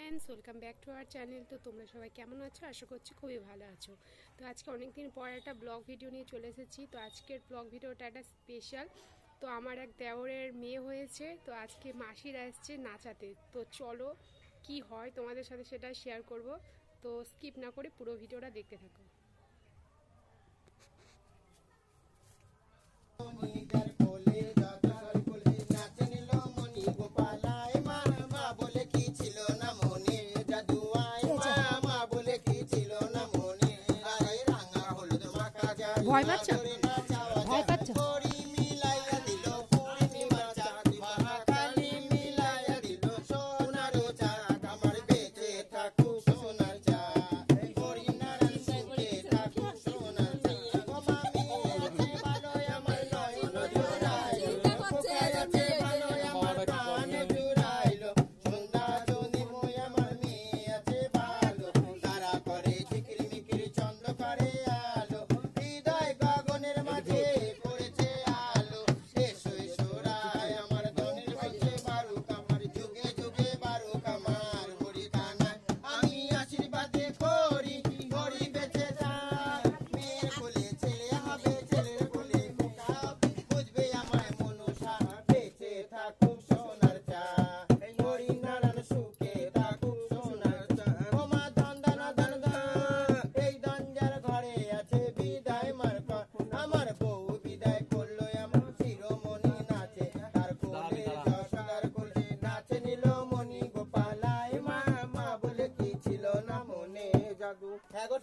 Friends, welcome back to our channel. তো তোমরা সবাই কেমন আছো? আশা করছি খুবই ভালো আছো। তো আজকে অনেক দিন পর একটা ব্লগ ভিডিও নিয়ে চলে এসেছি। তো আজকের ব্লগ ভিডিওটা একটা স্পেশাল। তো আমার এক দেওরের মেয়ে হয়েছে, তো আজকে মাসিরা এসছে নাচাতে। তো চলো কি হয় তোমাদের সাথে সেটা শেয়ার করব। তো স্কিপ না করে পুরো ভিডিওটা দেখতে থাকো। ভয় পাচ্ছ? ভয় পাচ্ছ?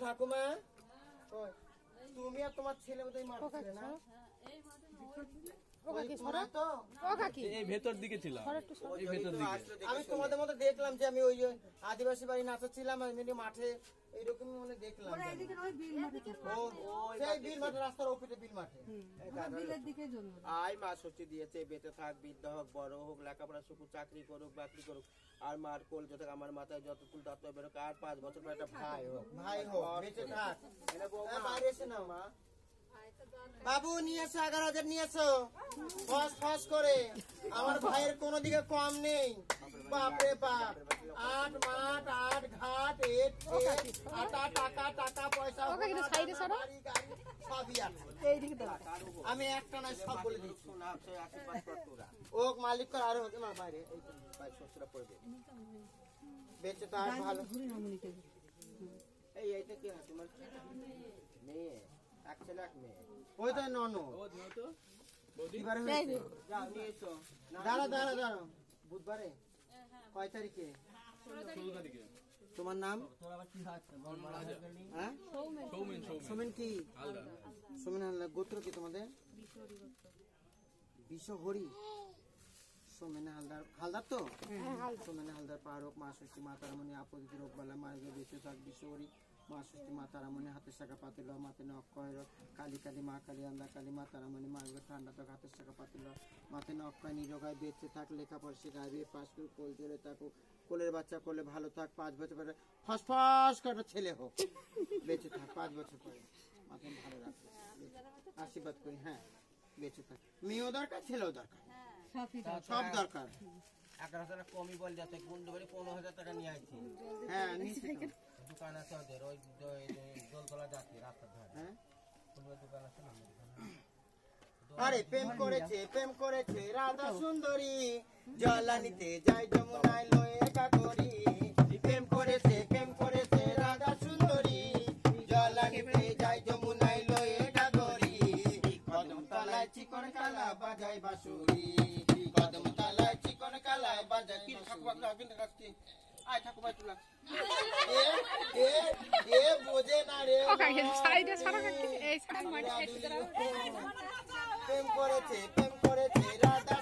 ঠাকুমা তুমি আর তোমার ছেলে বোধহয় মারছিলে না? আমি তোমাদের মতো দেখলাম যে আমি ওই আদিবাসী বাড়ি নাচাচ্ছিলাম মাঠে এইরকম মনে দেখলাম বিল মাঠে রাস্তার ওপিতে বিল মাঠে। আয় মা ষষ্ঠী দিয়েছে, বেঁচে থাক, বৃদ্ধ হোক, বড় হোক, লেখাপড়া শিখুক, চাকরি করুক, বাকরি করুক, আর মার কোল যত আমার মাথায় যত তুল তত বেরোক, আর 5 বছর পর একটা ভাই হোক বেঁচে থাক। বাইরে এসে না মা বাবু নিয়ে এসো, 11,000 নিয়ে এসো ফস ফস করে। আমার ভাইয়ের কোনো দিকে কম নেই। বাপরে বাপ, 8 মাঠ 8 ঘাট টাকা টাকা পয়সা সবই আছে। আমি একটা নয় সব বলে দিচ্ছি। ও মালিক কর আরো হতে না বাইরে শ্বশুরা পড়বে। বেঁচে তো আর ভালো। এইটা কি হয় তোমার মেয়ে? এক ছেলে এক মেয়ে। ওই তো ননো দাঁড়া বুধবারে কয় তারিখে? তোমার নাম? সোমেন কি? সোমেন হালদার। গোত্র কি তোমাদের? বিশ্বহরি। সোমেন হালদার। হালদার তো? সোমেন হালদার পারক মা ষষ্ঠী মা তারামণি আপদিতি রোগবালা মার্গ বেঁচে থাক বিশ্বহরি মা ষষ্ঠী মা তারামণি হাতের শাখা পাতিল মাতে নক্ষয় কালী কালী মা কালী আন্দা কালী মা তারামণি মার্গ ঠান্ডা থাক হাতের শাখা পাতিল মাতে নক্ষয় নিরোগায় বেঁচে থাক লেখাপড়া শেখায় বিয়ে পাশ করে কোল জোরে থাকুক কোলের বাচ্চা কোলে ভালো থাক 5 বছর পরে ফসফস করে ছেলে হোক বেঁচে থাক 5 বছর পরে মাকে ভালো রাখবে আশীর্বাদ করি। হ্যাঁ বেঁচে থাক। মেয়েও দরকার ছেলেও দরকার সব দরকার। 11,000 কমই বল যাতে গুন্ডু বাড়ি 15,000 টাকা নিয়ে আসছি। হ্যাঁ দোকান আছে ওদের ওই দোলতলা যাচ্ছে রাস্তার ধারে। হ্যাঁ দোকান আছে না? আরে প্রেম করেছে রাধা সুন্দরী জলানিতে যায় যমুনায় লয়ে কাকরি। প্রেম করেছে রাধা সুন্দরী জলানিতে যায় যমুনায় লয়ে কাকরি। কদম তলায় চিকন কালা বাজায় বাঁশুরি, কদম তলায় চিকন কালা বাজায় কি ঠাকুমা কিন্তু কাটছি। আয় ঠাকুমা তুলা এ বোঝে না রে। প্রেম করেছে রাধা